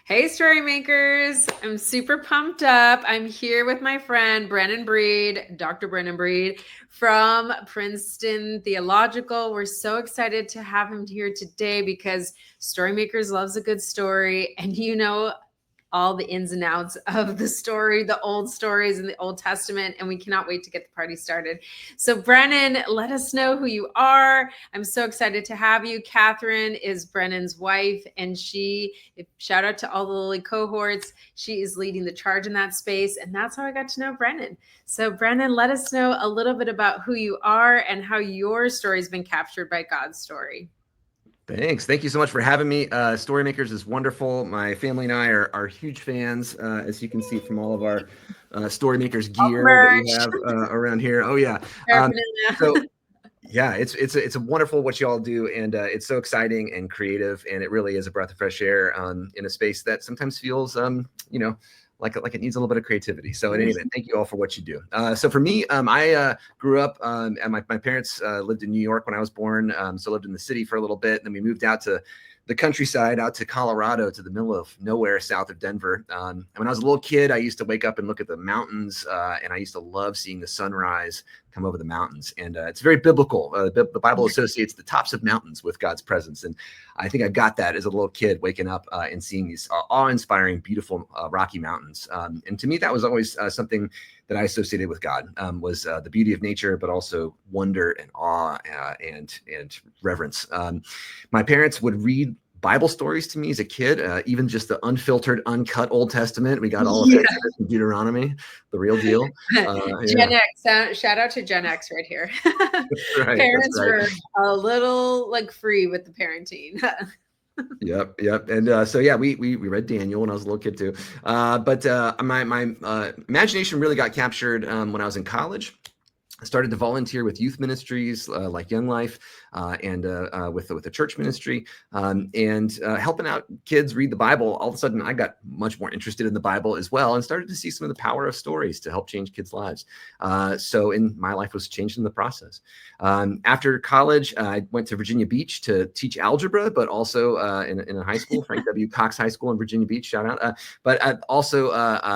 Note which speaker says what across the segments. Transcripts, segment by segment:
Speaker 1: Hey, Storymakers. I'm super pumped up. I'm here with my friend, Brennan Breed, Dr. Brennan Breed from Princeton Theological. We're so excited to have him here today because Storymakers loves a good story. And all the ins and outs of the story, the old stories in the Old Testament, and we cannot wait to get the party started. So Brennan, let us know who you are. I'm so excited to have you. Catherine is Brennan's wife, and shout out to all the Lily cohorts. She is leading the charge in that space, and that's how I got to know Brennan. So Brennan, let us know a little bit about who you are and how your story has been captured by God's story.
Speaker 2: Thanks. Thank you so much for having me. StoryMakers is wonderful. My family and I are huge fans, as you can see from all of our StoryMakers gear that we have around here. Oh yeah. So yeah, it's a wonderful what you all do, and it's so exciting and creative, and it really is a breath of fresh air in a space that sometimes feels like it needs a little bit of creativity. So in any event, thank you all for what you do. So for me, I grew up, and my parents lived in New York when I was born. So lived in the city for a little bit. And then we moved out to the countryside, out to Colorado, to the middle of nowhere south of Denver. And when I was a little kid, I used to wake up and look at the mountains, and I used to love seeing the sunrise come over the mountains. And it's very biblical. The Bible associates the tops of mountains with God's presence. And I think I got that as a little kid, waking up and seeing these awe-inspiring, beautiful Rocky Mountains. And to me, that was always something that I associated with God, was the beauty of nature, but also wonder and awe and reverence. My parents would read Bible stories to me as a kid, even just the unfiltered, uncut Old Testament. We got all of Exodus and Deuteronomy, the real deal.
Speaker 1: Gen X, shout out to Gen X right here. Right, parents were a little free with the parenting.
Speaker 2: Yep. And so yeah, we read Daniel when I was a little kid too. But my imagination really got captured when I was in college. I started to volunteer with youth ministries like Young Life and with the church ministry and helping out kids read the Bible. All of a sudden, I got much more interested in the Bible as well and started to see some of the power of stories to help change kids' lives. So my life was changed in the process. After college, I went to Virginia Beach to teach algebra, but also in a high school, Frank W. Cox High School in Virginia Beach, shout out. But I also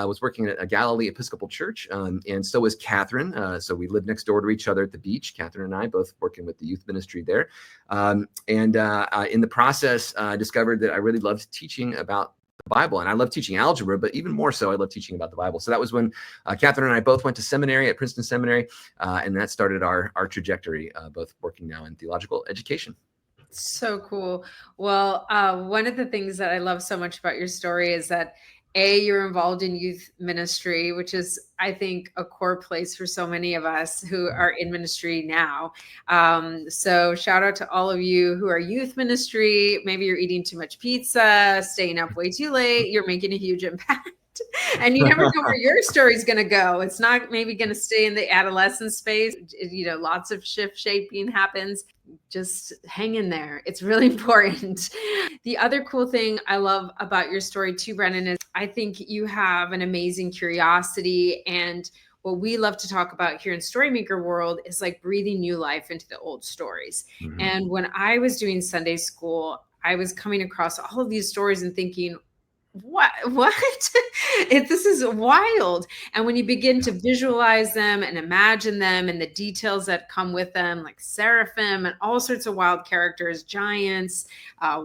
Speaker 2: was working at a Galilee Episcopal Church, and so was Catherine. So we lived next door to each other at the beach. Catherine and I both working with the youth ministry there. And in the process, I discovered that I really loved teaching about the Bible. And I love teaching algebra, but even more so, I love teaching about the Bible. So that was when Catherine and I both went to seminary at Princeton Seminary. And that started our trajectory, both working now in theological education.
Speaker 1: So cool. Well, one of the things that I love so much about your story is that you're involved in youth ministry, which is, I think, a core place for so many of us who are in ministry now. So shout out to all of you who are youth ministry. Maybe you're eating too much pizza, staying up way too late. You're making a huge impact. And you never know where your story's going to go. It's not maybe going to stay in the adolescent space. Lots of shift shaping happens. Just hang in there. It's really important. The other cool thing I love about your story too, Brennan, is I think you have an amazing curiosity, and what we love to talk about here in Storymaker world is breathing new life into the old stories. Mm-hmm. And when I was doing Sunday school, I was coming across all of these stories and thinking, what this is wild. And when you begin to visualize them and imagine them and the details that come with them, like seraphim and all sorts of wild characters, giants,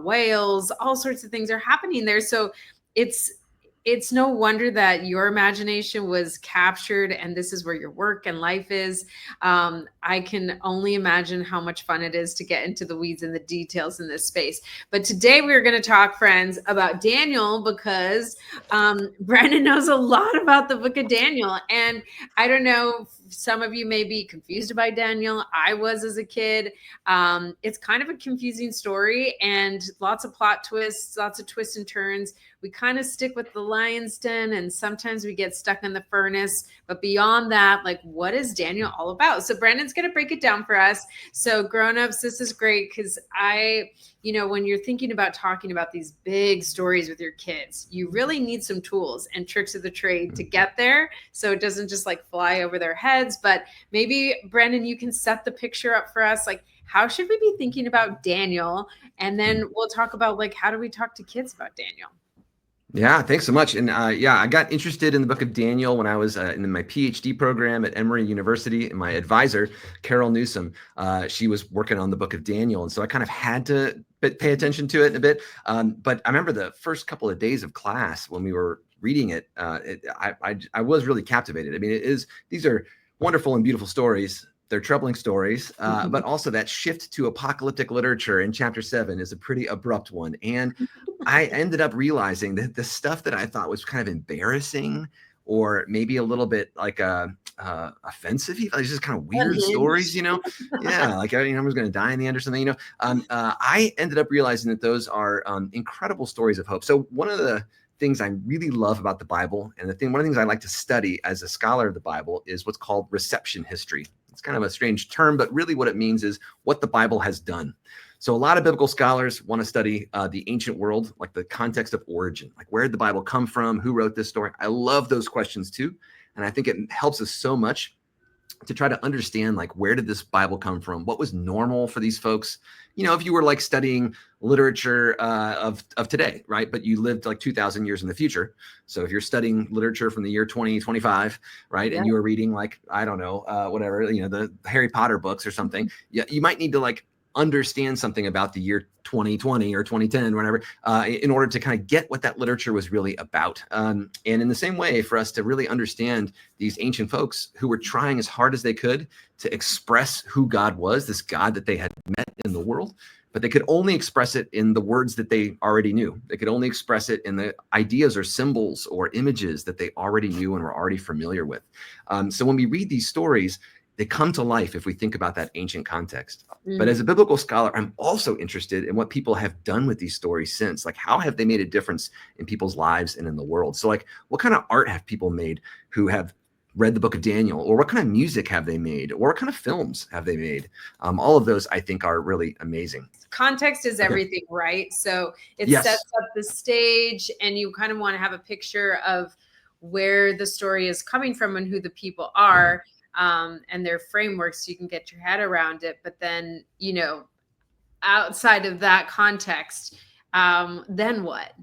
Speaker 1: whales, all sorts of things are happening there. So it's no wonder that your imagination was captured, and this is where your work and life is. I can only imagine how much fun it is to get into the weeds and the details in this space. But today we're going to talk, friends, about Daniel, because Brandon knows a lot about the book of Daniel. And I don't know, some of you may be confused about Daniel. I was as a kid. It's kind of a confusing story and lots of plot twists, lots of twists and turns. We kind of stick with the lion's den, and sometimes we get stuck in the furnace. But beyond that, what is Daniel all about? So Brandon's going to break it down for us. So grown-ups, this is great because when you're thinking about talking about these big stories with your kids, you really need some tools and tricks of the trade to get there. So it doesn't just fly over their heads. But maybe, Brandon, you can set the picture up for us. How should we be thinking about Daniel? And then we'll talk about how do we talk to kids about Daniel?
Speaker 2: Yeah, thanks so much. And yeah, I got interested in the book of Daniel when I was in my PhD program at Emory University. And my advisor, Carol Newsom, she was working on the book of Daniel. And so I kind of had to pay attention to it a bit. But I remember the first couple of days of class when we were reading it, I was really captivated. I mean, these are wonderful and beautiful stories. They're troubling stories, but also that shift to apocalyptic literature in chapter 7 is a pretty abrupt one. And I ended up realizing that the stuff that I thought was kind of embarrassing or maybe a little bit like offensive, it's just kind of weird stories, Yeah, like I was going to die in the end or something, I ended up realizing that those are incredible stories of hope. So one of the things I really love about the Bible, and one of the things I like to study as a scholar of the Bible, is what's called reception history. It's kind of a strange term, but really what it means is what the Bible has done. So a lot of biblical scholars want to study the ancient world, like the context of origin, like where did the Bible come from? Who wrote this story? I love those questions too. And I think it helps us so much to try to understand, like, where did this Bible come from? What was normal for these folks? If you were like studying literature of today, right? But you lived like 2,000 years in the future. So if you're studying literature from the year 2025, right? Yeah. And you were reading like, I don't know, whatever, the Harry Potter books or something, you might need to like understand something about the year 2020 or 2010, whatever, in order to kind of get what that literature was really about. And in the same way, for us to really understand these ancient folks who were trying as hard as they could to express who God was, this God that they had met in the world, but they could only express it in the words that they already knew. They could only express it in the ideas or symbols or images that they already knew and were already familiar with. So when we read these stories, they come to life if we think about that ancient context. But as a biblical scholar, I'm also interested in what people have done with these stories since. Like, how have they made a difference in people's lives and in the world? So like, what kind of art have people made who have read the book of Daniel? Or what kind of music have they made? Or what kind of films have they made? All of those, I think, are really amazing.
Speaker 1: Context is everything, right? So it sets up the stage, and you kind of want to have a picture of where the story is coming from and who the people are. And their frameworks, so you can get your head around it. But then, outside of that context, then what?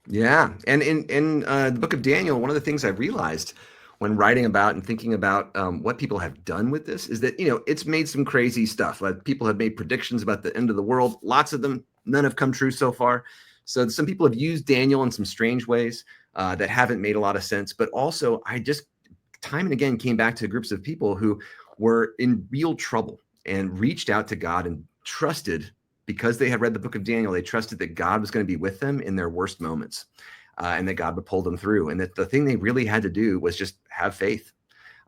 Speaker 2: Yeah. And in the book of Daniel, one of the things I realized when writing about and thinking about what people have done with this is that, it's made some crazy stuff. Like, people have made predictions about the end of the world. Lots of them, none have come true so far. So some people have used Daniel in some strange ways that haven't made a lot of sense. But also, I just time and again came back to groups of people who were in real trouble and reached out to God and trusted, because they had read the book of Daniel, they trusted that God was going to be with them in their worst moments, and that God would pull them through. And that the thing they really had to do was just have faith.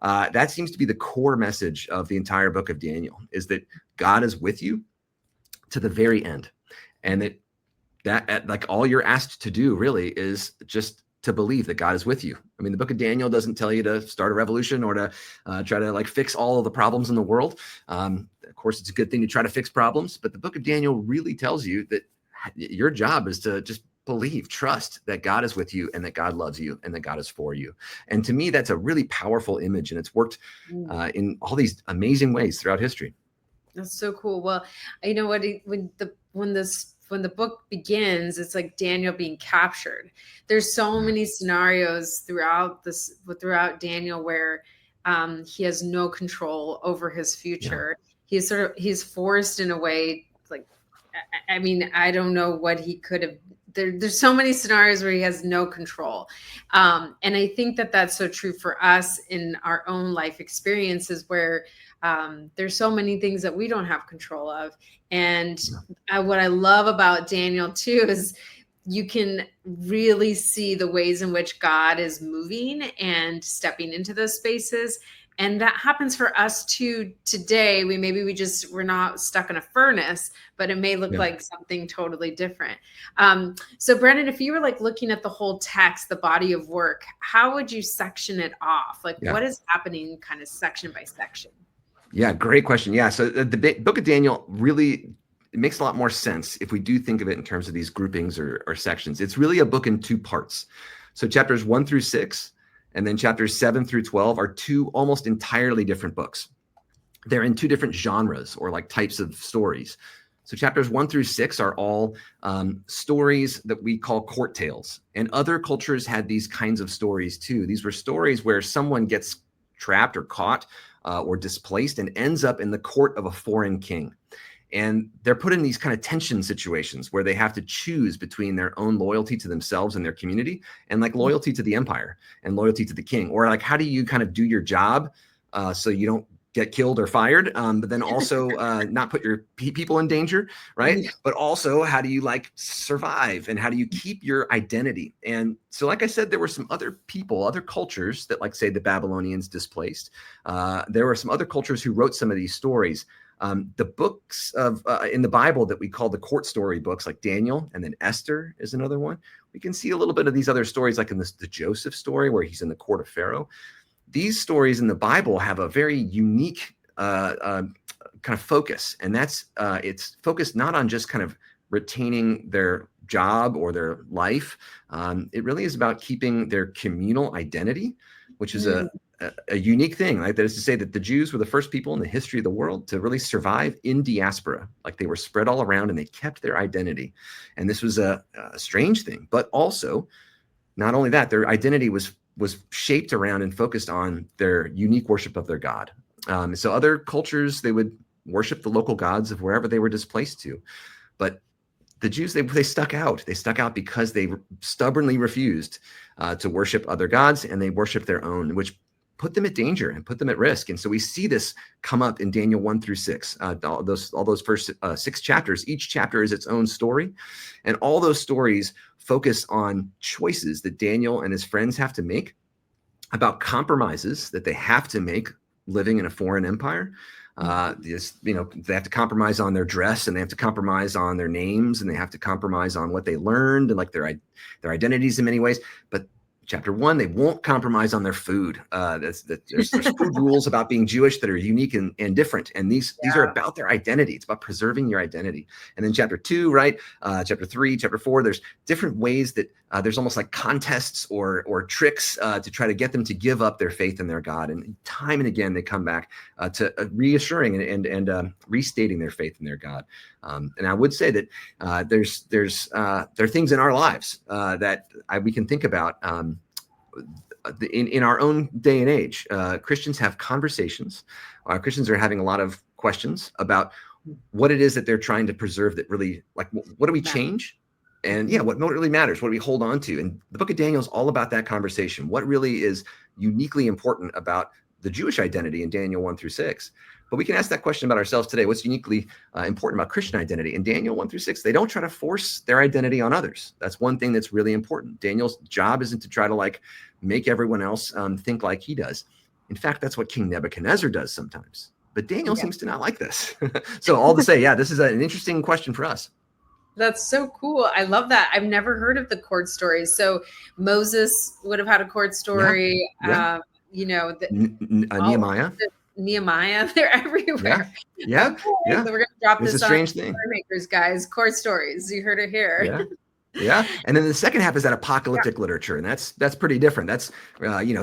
Speaker 2: That seems to be the core message of the entire book of Daniel, is that God is with you to the very end. And that like all you're asked to do really is just to believe that God is with you. I mean, the book of Daniel doesn't tell you to start a revolution or to try to like fix all of the problems in the world. Of course, it's a good thing to try to fix problems, but the book of Daniel really tells you that your job is to just believe, trust that God is with you and that God loves you and that God is for you. And to me, that's a really powerful image, and it's worked in all these amazing ways throughout history.
Speaker 1: That's so cool. Well, you know what? When the book begins, it's like Daniel being captured. There's so many scenarios throughout Daniel where he has no control over his future. Yeah. He's forced in a way, like, I mean, I don't know what he could have. There's so many scenarios where he has no control. And I think that that's so true for us in our own life experiences, where there's so many things that we don't have control of. And what I love about Daniel too is you can really see the ways in which God is moving and stepping into those spaces. And that happens for us too today. We're not stuck in a furnace, but it may look like something totally different. So Brandon, if you were like looking at the whole text, the body of work, how would you section it off? Like what is happening kind of section by section?
Speaker 2: Yeah, great question. Yeah, so the book of Daniel really, it makes a lot more sense if we do think of it in terms of these groupings or sections. It's really a book in two parts. So chapters 1 through 6, and then chapters 7 through 12 are two almost entirely different books. They're in two different genres or like types of stories. So chapters 1 through 6 are all stories that we call court tales. And other cultures had these kinds of stories too. These were stories where someone gets trapped or caught or displaced and ends up in the court of a foreign king. And they're put in these kind of tension situations where they have to choose between their own loyalty to themselves and their community and like loyalty to the empire and loyalty to the king. Or like, how do you kind of do your job so you don't get killed or fired, but then also not put your people in danger, right? Yeah. But also, how do you like survive and how do you keep your identity? And so, like I said, there were some other people, other cultures that, like say the Babylonians displaced. There were some other cultures who wrote some of these stories. The books of in the Bible that we call the court story books, like Daniel, and then Esther is another one. We can see a little bit of these other stories, like in the Joseph story, where he's in the court of Pharaoh. These stories in the Bible have a very unique kind of focus, and that's it's focused not on just kind of retaining their job or their life. It really is about keeping their communal identity, which is a unique thing, right? That is to say that the Jews were the first people in the history of the world to really survive in diaspora. Like they were spread all around and they kept their identity. And this was a strange thing, but also not only that, their identity was shaped around and focused on their unique worship of their God. So other cultures, they would worship the local gods of wherever they were displaced to. But the Jews, they stuck out. They stuck out because they stubbornly refused to worship other gods, and they worshiped their own, which put them at danger and put them at risk. And so we see this come up in Daniel 1 through 6. All those first 6 chapters, each chapter is its own story. And all those stories focus on choices that Daniel and his friends have to make, about compromises that they have to make living in a foreign empire. They have to compromise on their dress, and they have to compromise on their names, and they have to compromise on what they learned and like their identities in many ways. But chapter 1, they won't compromise on their food. There's food rules about being Jewish that are unique and different. And these are about their identity. It's about preserving your identity. And then chapter 2, right? Chapter 3, chapter 4, there's different ways that there's almost like contests or tricks to try to get them to give up their faith in their God. And time and again, they come back to reassuring and restating their faith in their God. And I would say that there are things in our lives that we can think about in our own day and age. Christians have conversations. Christians are having a lot of questions about what it is that they're trying to preserve that really, like, what do we change? And what really matters? What do we hold on to? And the book of Daniel is all about that conversation. What really is uniquely important about the Jewish identity in Daniel 1 through 6? But we can ask that question about ourselves today. What's uniquely important about Christian identity? In Daniel 1 through 6, they don't try to force their identity on others. That's one thing that's really important. Daniel's job isn't to try to like make everyone else think like he does. In fact, that's what King Nebuchadnezzar does sometimes. But Daniel seems to not like this. So all to say, this is an interesting question for us.
Speaker 1: That's so cool. I love that. I've never heard of the court stories. So Moses would have had a court story.
Speaker 2: Nehemiah.
Speaker 1: Nehemiah, they're everywhere.
Speaker 2: Yeah.
Speaker 1: Okay, so we're gonna drop this
Speaker 2: a strange thing.
Speaker 1: StoryMakers, guys. Court stories. You heard it here.
Speaker 2: Yeah. And then the second half is that apocalyptic literature, and that's pretty different. That's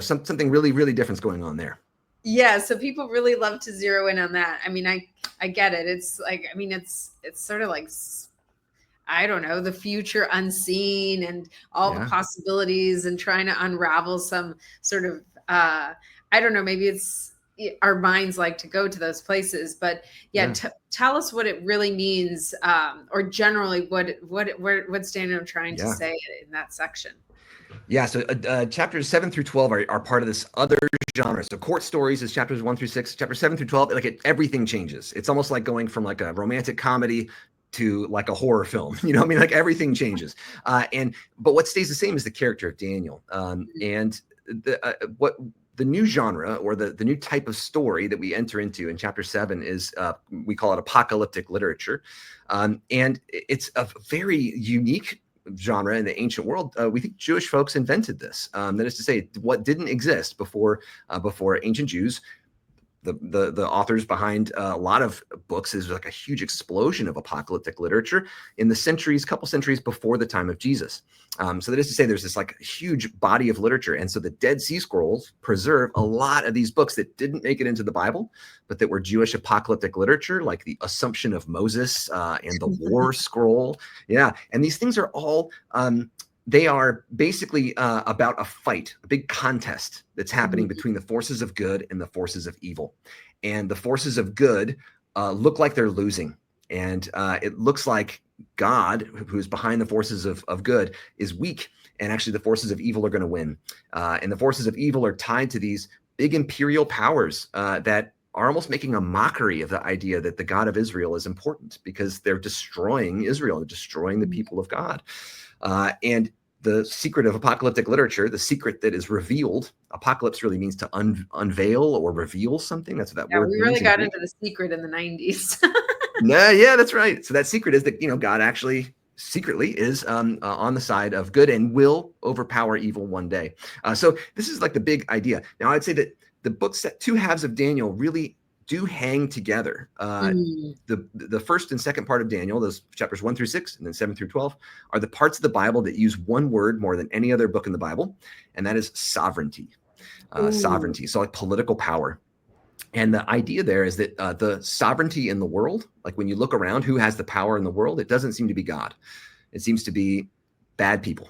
Speaker 2: something really, really different's going on there.
Speaker 1: Yeah, so people really love to zero in on that. I mean, I get it. It's like, I mean, it's sort of like, I don't know, the future unseen and all the possibilities, and trying to unravel some sort of, I don't know, maybe it's our minds like to go to those places, but tell us what it really means, or generally what's Daniel trying to say in that section.
Speaker 2: Yeah, so chapters 7 through 12 are part of this other genre. So court stories is chapters 1 through 6. Chapter 7 through 12, everything changes. It's almost like going from like a romantic comedy to like a horror film. Like everything changes. But what stays the same is the character of Daniel. And what the new genre, or the new type of story that we enter into in chapter 7 is, we call it apocalyptic literature. And it's a very unique genre in the ancient world. We think Jewish folks invented this. That is to say, what didn't exist before ancient Jews. The authors behind a lot of books is like a huge explosion of apocalyptic literature in the couple centuries before the time of Jesus. So that is to say, there's this like huge body of literature. And so the Dead Sea Scrolls preserve a lot of these books that didn't make it into the Bible, but that were Jewish apocalyptic literature, like the Assumption of Moses and the War Scroll. Yeah. And these things are all, they are basically about a fight, a big contest that's happening between the forces of good and the forces of evil. And the forces of good look like they're losing. And it looks like God, who's behind the forces of good, is weak. And actually the forces of evil are going to win. And the forces of evil are tied to these big imperial powers that are almost making a mockery of the idea that the God of Israel is important, because they're destroying Israel, they're destroying the people of God. And the secret of apocalyptic literature, the secret that is revealed, apocalypse really means to unveil or reveal something. That's what that word means.
Speaker 1: We really got into the secret in the 90s.
Speaker 2: Yeah, that's right. So that secret is that, God actually secretly is on the side of good and will overpower evil one day. So this is like the big idea. Now, I'd say that the books, that two halves of Daniel, really do hang together. The first and second part of Daniel, those chapters 1 through 6 and then 7 through 12, are the parts of the Bible that use one word more than any other book in the Bible, and that is sovereignty. Sovereignty, so like political power. And the idea there is that the sovereignty in the world, like when you look around, who has the power in the world, it doesn't seem to be God. It seems to be bad people.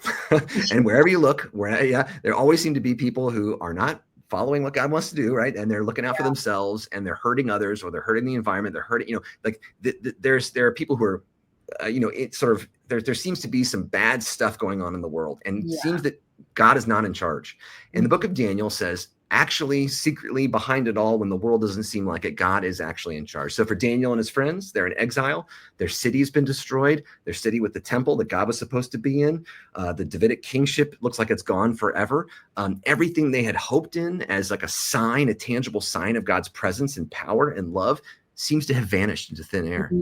Speaker 2: And wherever you look, there always seem to be people who are not following what God wants to do, right? And they're looking out for themselves, and they're hurting others, or they're hurting the environment. They're hurting, there are people who are, it sort of, there seems to be some bad stuff going on in the world, and it seems that God is not in charge. And the book of Daniel says, actually, secretly behind it all, when the world doesn't seem like it, God is actually in charge. So for Daniel and his friends, they're in exile. Their city's been destroyed. Their city with the temple that God was supposed to be in, the Davidic kingship looks like it's gone forever. Everything they had hoped in as like a sign, a tangible sign of God's presence and power and love, seems to have vanished into thin air.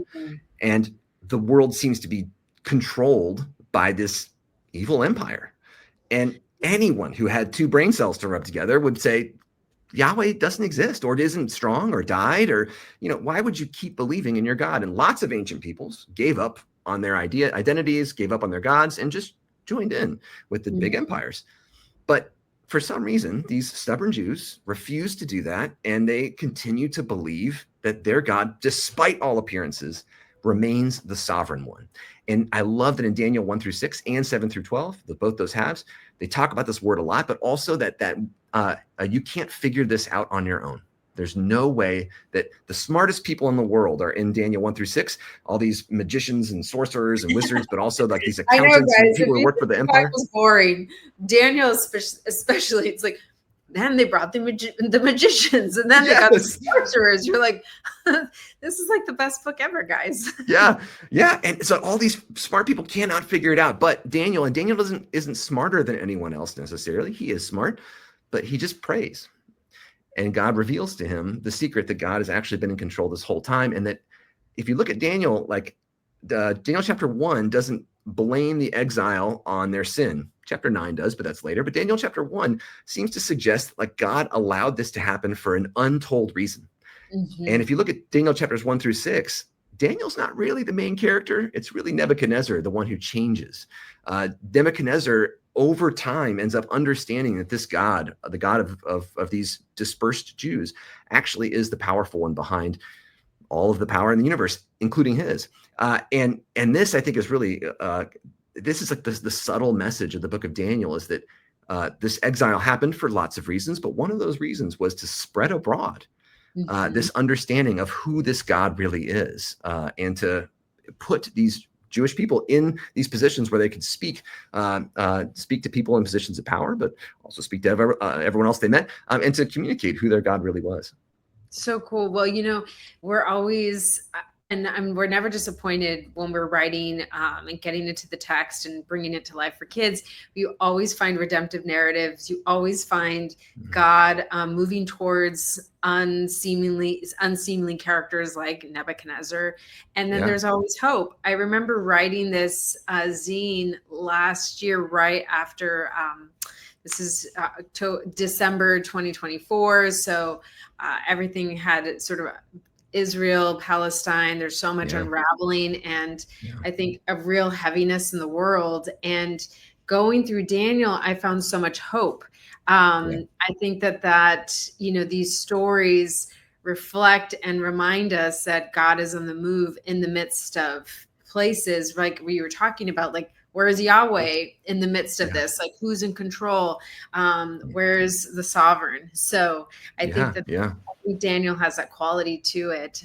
Speaker 2: And the world seems to be controlled by this evil empire. And anyone who had two brain cells to rub together would say Yahweh doesn't exist, or it isn't strong, or died, or, why would you keep believing in your God? And lots of ancient peoples gave up on their identities, gave up on their gods, and just joined in with the big empires. But for some reason, these stubborn Jews refused to do that, and they continue to believe that their God, despite all appearances, remains the sovereign one. And I love that in Daniel 1 through 6 and 7 through 12, both those halves, they talk about this word a lot, but also that you can't figure this out on your own. There's no way that the smartest people in the world are in Daniel 1 through 6, all these magicians and sorcerers and wizards, but also like these accountants and people who work for the empire.
Speaker 1: Was boring. Daniel especially, it's like, then they brought the magicians, and then they got the sorcerers. You're like, this is like the best book ever, guys.
Speaker 2: Yeah. And so all these smart people cannot figure it out. But Daniel isn't smarter than anyone else necessarily. He is smart, but he just prays. And God reveals to him the secret that God has actually been in control this whole time. And that if you look at Daniel, like Daniel chapter 1 doesn't blame the exile on their sin. Chapter 9 does, but that's later. But Daniel chapter 1 seems to suggest like God allowed this to happen for an untold reason. And if you look at Daniel chapters 1 through 6, Daniel's not really the main character. It's really Nebuchadnezzar, the one who changes. Nebuchadnezzar over time ends up understanding that this God, the God of these dispersed Jews, actually is the powerful one behind all of the power in the universe, including his. And this, I think, is really this is like the subtle message of the book of Daniel, is that this exile happened for lots of reasons, but one of those reasons was to spread abroad this understanding of who this God really is, and to put these Jewish people in these positions where they could speak to people in positions of power, but also speak to everyone else they met, and to communicate who their God really was.
Speaker 1: So cool. Well, we're always, and we're never disappointed when we're writing and getting into the text and bringing it to life for kids. You always find redemptive narratives. You always find God moving towards unseemly characters like Nebuchadnezzar. And then there's always hope. I remember writing this zine last year, right after this is December 2024. So everything had sort of Israel, Palestine, there's so much unraveling, and I think a real heaviness in the world. And going through Daniel, I found so much hope. I think that, these stories reflect and remind us that God is on the move in the midst of places like we were talking about, like, where is Yahweh in the midst of this? Like, who's in control? Where's the sovereign? So I think Daniel has that quality to it.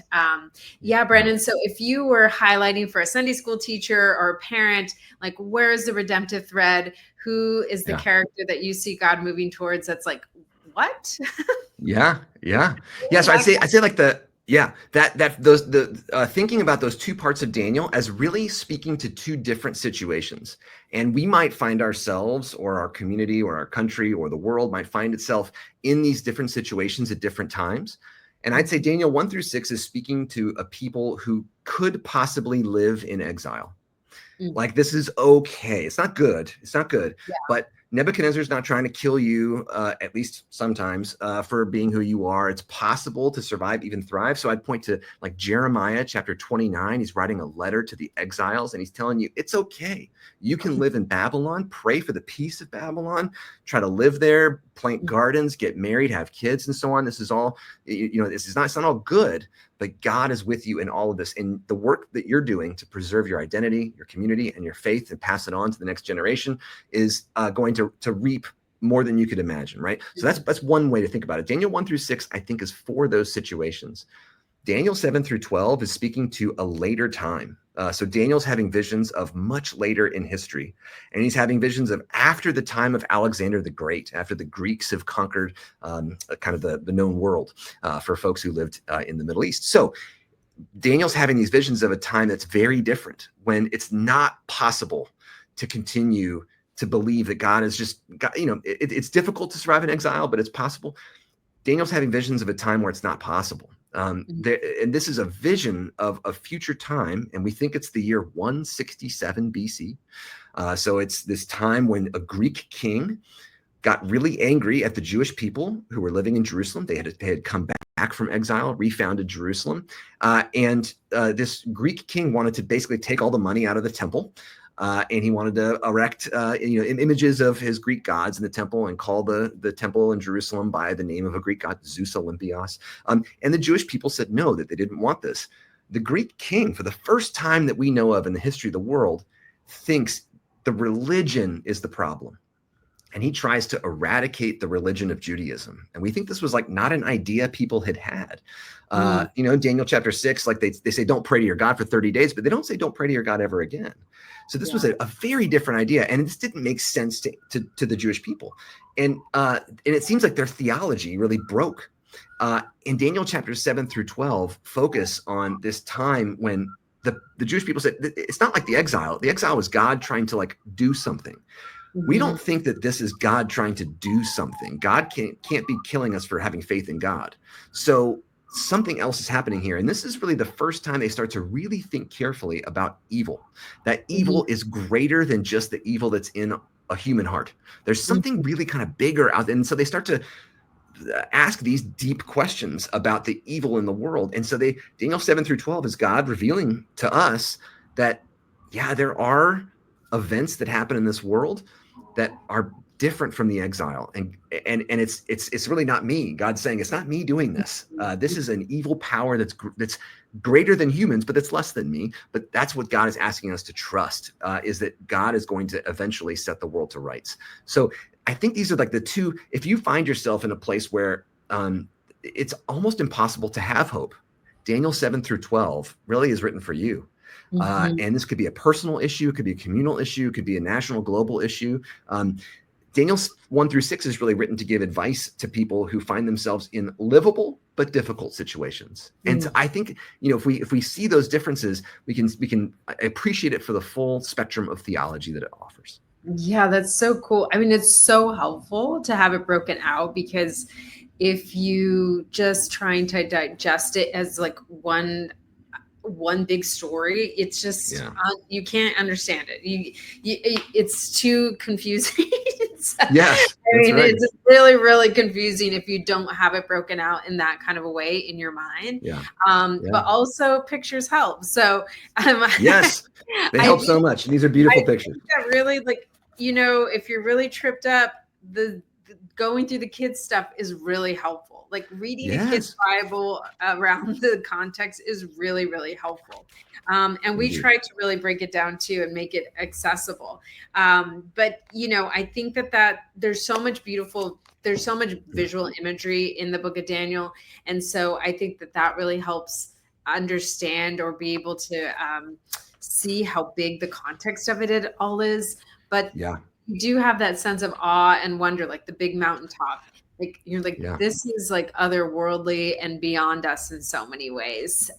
Speaker 1: Brendan. So if you were highlighting for a Sunday school teacher or a parent, like, where's the redemptive thread? Who is the character that you see God moving towards? That's like, what?
Speaker 2: So I'd say like thinking about those two parts of Daniel as really speaking to two different situations. And we might find ourselves, or our community or our country or the world might find itself in these different situations at different times. And I'd say Daniel 1-6 is speaking to a people who could possibly live in exile. Like, this is okay. It's not good. But Nebuchadnezzar's not trying to kill you, at least sometimes, for being who you are. It's possible to survive, even thrive. So I'd point to like Jeremiah chapter 29. He's writing a letter to the exiles, and he's telling you it's okay. You can live in Babylon, pray for the peace of Babylon, try to live there, plant gardens, get married, have kids, and so on. This is all, it's not all good, but God is with you in all of this. And the work that you're doing to preserve your identity, your community, and your faith, and pass it on to the next generation is going to reap more than you could imagine, right? So that's one way to think about it. Daniel 1-6, I think, is for those situations. Daniel 7-12 is speaking to a later time. So Daniel's having visions of much later in history, and he's having visions of after the time of Alexander the Great, after the Greeks have conquered kind of the known world for folks who lived in the Middle East. So Daniel's having these visions of a time that's very different, when it's not possible to continue to believe that God is just, it's difficult to survive in exile, but it's possible. Daniel's having visions of a time where it's not possible. And this is a vision of a future time, and we think it's the year 167 BC. So it's this time when a Greek king got really angry at the Jewish people who were living in Jerusalem. They had come back from exile, refounded Jerusalem. And this Greek king wanted to basically take all the money out of the temple. And he wanted to erect images of his Greek gods in the temple, and call the temple in Jerusalem by the name of a Greek god, Zeus Olympios. And the Jewish people said no, that they didn't want this. The Greek king, for the first time that we know of in the history of the world, thinks the religion is the problem. And he tries to eradicate the religion of Judaism. And we think this was like not an idea people had. Daniel chapter 6, like they say, don't pray to your God for 30 days, but they don't say don't pray to your God ever again. So this was a very different idea. And this didn't make sense to the Jewish people. And it seems like their theology really broke. In Daniel chapters 7-12, focus on this time when the Jewish people said, it's not like the exile. The exile was God trying to like do something. We don't think that this is God trying to do something. God can't be killing us for having faith in God. So something else is happening here. And this is really the first time they start to really think carefully about evil. That evil is greater than just the evil that's in a human heart. There's something really kind of bigger out there. And so they start to ask these deep questions about the evil in the world. And so Daniel 7-12 is God revealing to us that, there are events that happen in this world that are different from the exile, and it's really not me. God's saying it's not me doing this. This is an evil power that's greater than humans, but it's less than me. But that's what God is asking us to trust, is that God is going to eventually set the world to rights. So I think these are like the two. If you find yourself in a place where it's almost impossible to have hope, Daniel 7-12 really is written for you. And this could be a personal issue, it could be a communal issue, it could be a national, global issue. Daniel 1-6 is really written to give advice to people who find themselves in livable but difficult situations. And so I think, if we see those differences, we can appreciate it for the full spectrum of theology that it offers.
Speaker 1: Yeah, that's so cool. I mean, it's so helpful to have it broken out, because if you just trying to digest it as like one big story, it's just you can't understand it. It's too confusing.
Speaker 2: Yes,
Speaker 1: I mean, right. It's really, really confusing if you don't have it broken out in that kind of a way in your mind. But also pictures help. So
Speaker 2: yes, they help so much. And these are beautiful pictures.
Speaker 1: That really, like, if you're really tripped up, the going through the kids stuff is really helpful. Like reading a kid's Bible around the context is really, really helpful. And we try to really break it down too and make it accessible. But I think that there's so much visual imagery in the book of Daniel. And so I think that really helps understand or be able to see how big the context of it all is. But you do have that sense of awe and wonder, like the big mountaintop. Like you're like, this is like otherworldly and beyond us in so many ways.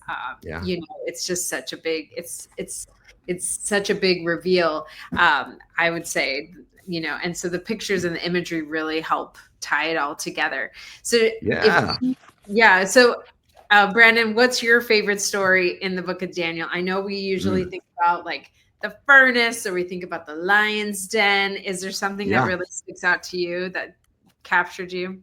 Speaker 1: It's just such a big, it's such a big reveal. I would say, and so the pictures and the imagery really help tie it all together. So So Brandon, what's your favorite story in the book of Daniel? I know we usually think about like the furnace, or we think about the lion's den. Is there something that really sticks out to you that captured you?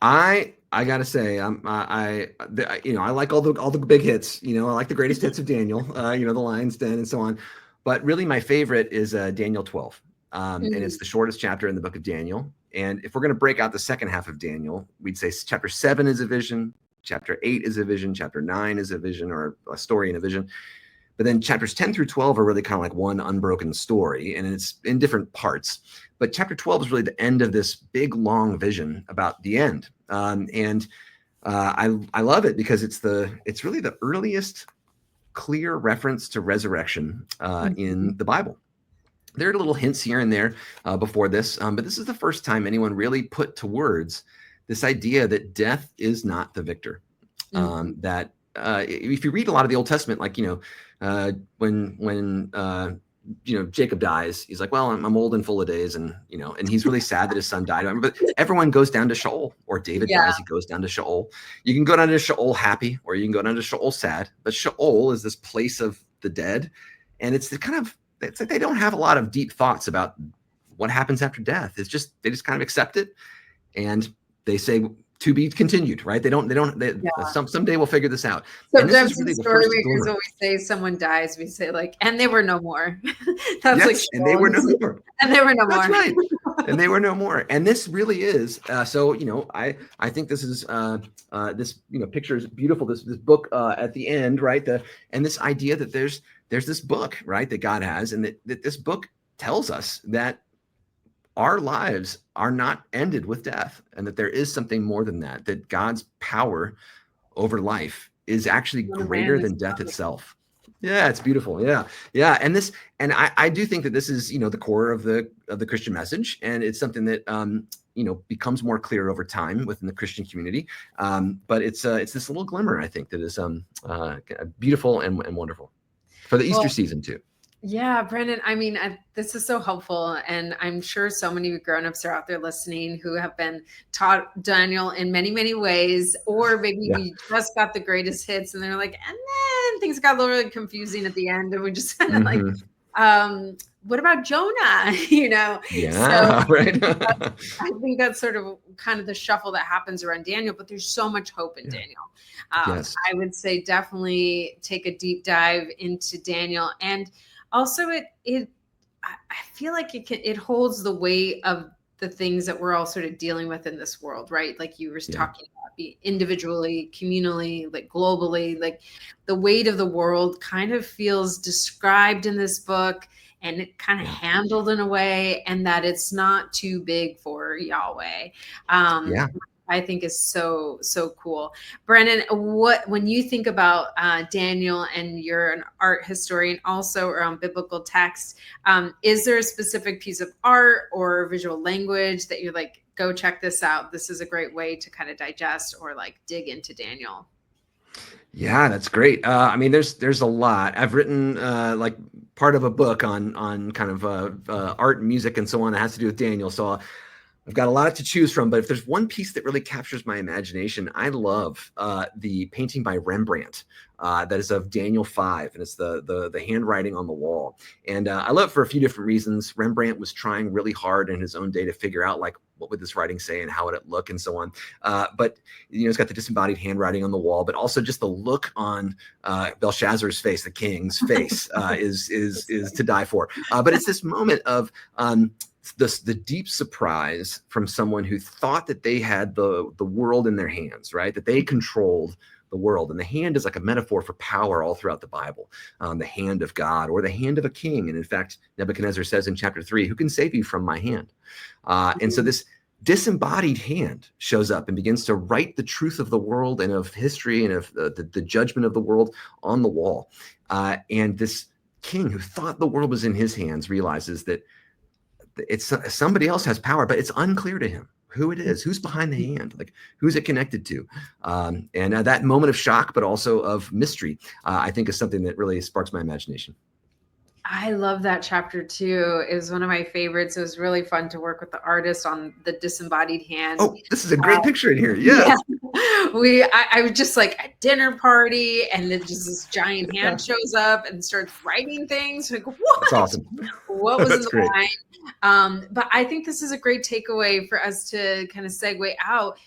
Speaker 2: I gotta say, I like all the big hits. I like the greatest hits of Daniel. The lion's den and so on. But really, my favorite is Daniel 12, and it's the shortest chapter in the book of Daniel. And if we're going to break out the second half of Daniel, we'd say chapter 7 is a vision, chapter 8 is a vision, chapter 9 is a vision, or a story and a vision. But then chapters 10 through 12 are really kind of like one unbroken story, and it's in different parts. But chapter 12 is really the end of this big, long vision about the end. I love it because it's really the earliest clear reference to resurrection in the Bible. There are little hints here and there before this, but this is the first time anyone really put to words this idea that death is not the victor. That if you read a lot of the Old Testament, like, when Jacob dies, he's like, well, I'm old and full of days. And, and he's really sad that his son died. But everyone goes down to Sheol, or David dies, he goes down to Sheol. You can go down to Sheol happy, or you can go down to Sheol sad. But Sheol is this place of the dead. And it's like they don't have a lot of deep thoughts about what happens after death. They just kind of accept it. And they say, to be continued, right? Someday we'll figure this out.
Speaker 1: So that's really StoryMakers always say someone dies. We say like, and they were no more.
Speaker 2: And they were no more.
Speaker 1: And they were no more.
Speaker 2: That's right. And they were no more. And this really is. I think this is this picture is beautiful. This book at the end, right? And this idea that there's this book, right, that God has, and that this book tells us that our lives are not ended with death, and that there is something more than that God's power over life is actually greater than death itself. Yeah, it's beautiful. Yeah. And I do think that this is, the core of the Christian message. And it's something that, becomes more clear over time within the Christian community. But it's this little glimmer, I think, that is beautiful and wonderful for the Easter season too.
Speaker 1: Yeah, Brandon, I mean, this is so helpful. And I'm sure so many grown-ups are out there listening who have been taught Daniel in many, many ways, or maybe we just got the greatest hits and they're like, and then things got a little confusing at the end. And we just kind of like, what about Jonah?
Speaker 2: Right.
Speaker 1: I think that's sort of kind of the shuffle that happens around Daniel, but there's so much hope in Daniel. I would say definitely take a deep dive into Daniel. And also, I feel like it holds the weight of the things that we're all sort of dealing with in this world, right? Like you were talking about, be individually, communally, like globally, like the weight of the world kind of feels described in this book, and it kind of handled in a way, and that it's not too big for Yahweh. I think is so cool. Brandon, when you think about Daniel, and you're an art historian also around biblical text, is there a specific piece of art or visual language that you're like, go check this out? This is a great way to kind of digest or like dig into Daniel.
Speaker 2: Yeah, that's great. I mean, there's a lot. I've written like part of a book on kind of art and music and so on that has to do with Daniel. So I've got a lot to choose from, but if there's one piece that really captures my imagination, I love the painting by Rembrandt that is of Daniel 5, and it's the handwriting on the wall. And I love it for a few different reasons. Rembrandt was trying really hard in his own day to figure out, like, what would this writing say and how would it look and so on. But, it's got the disembodied handwriting on the wall, but also just the look on Belshazzar's face, the king's face, is to die for. But it's this moment of the deep surprise from someone who thought that they had the world in their hands, right? That they controlled the world. And the hand is like a metaphor for power all throughout the Bible, the hand of God or the hand of a king. And in fact, Nebuchadnezzar says in chapter 3, who can save you from my hand? And so this disembodied hand shows up and begins to write the truth of the world and of history and of the judgment of the world on the wall. And this king who thought the world was in his hands realizes that it's somebody else has power, but it's unclear to him who it is, who's behind the hand, like who's it connected to. And that moment of shock, but also of mystery, I think is something that really sparks my imagination.
Speaker 1: I love that chapter too. It was one of my favorites. It was really fun to work with the artist on the disembodied hand.
Speaker 2: Oh, this is a great picture in here. Yeah.
Speaker 1: I was just like at dinner party, and then just this giant hand shows up and starts writing things. Like, what?
Speaker 2: That's awesome.
Speaker 1: What was in the wine? But I think this is a great takeaway for us to kind of segue out.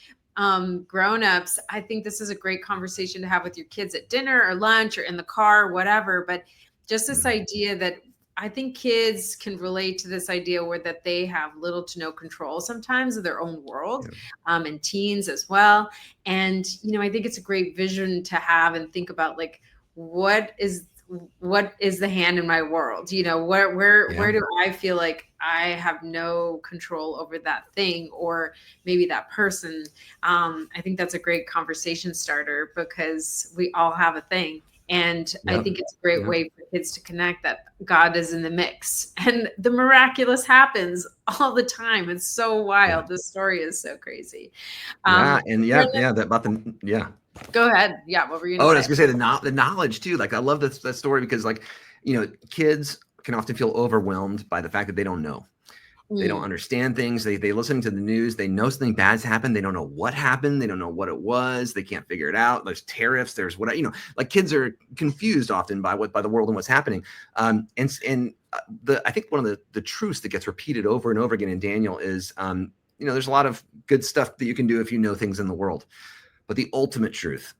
Speaker 1: Grown-ups, I think this is a great conversation to have with your kids at dinner or lunch or in the car, whatever. But just this idea that I think kids can relate to this idea where that they have little to no control sometimes of their own world, and teens as well. And, I think it's a great vision to have and think about, like, what is the hand in my world? Where do I feel like I have no control over that thing or maybe that person? I think that's a great conversation starter because we all have a thing. And I think it's a great way for kids to connect that God is in the mix and the miraculous happens all the time. It's so wild. This story is so crazy.
Speaker 2: Go ahead.
Speaker 1: Yeah. What were you going to say?
Speaker 2: I was going to say the knowledge too. Like, I love that story because, like, kids can often feel overwhelmed by the fact that they don't know. They don't understand things. They listen to the news. They know something bad's happened. They don't know what happened. They don't know what it was. They can't figure it out. There's tariffs. There's what, like, kids are confused often by the world and what's happening. I think one of the truths that gets repeated over and over again in Daniel is, there's a lot of good stuff that you can do if you know things in the world, but the ultimate truth,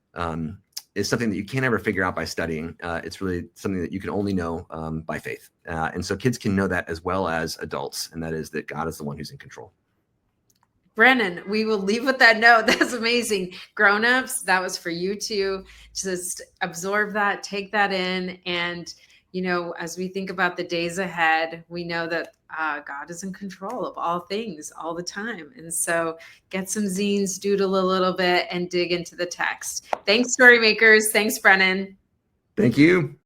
Speaker 2: is something that you can't ever figure out by studying. It's really something that you can only know by faith. And so kids can know that as well as adults, and that is that God is the one who's in control.
Speaker 1: Brennan, we will leave with that note. That's amazing. Grown-ups, that was for you to just absorb that, take that in. And, as we think about the days ahead, we know that God is in control of all things all the time. And so get some zines, doodle a little bit, and dig into the text. Thanks, Storymakers. Thanks, Brennan.
Speaker 2: Thank you.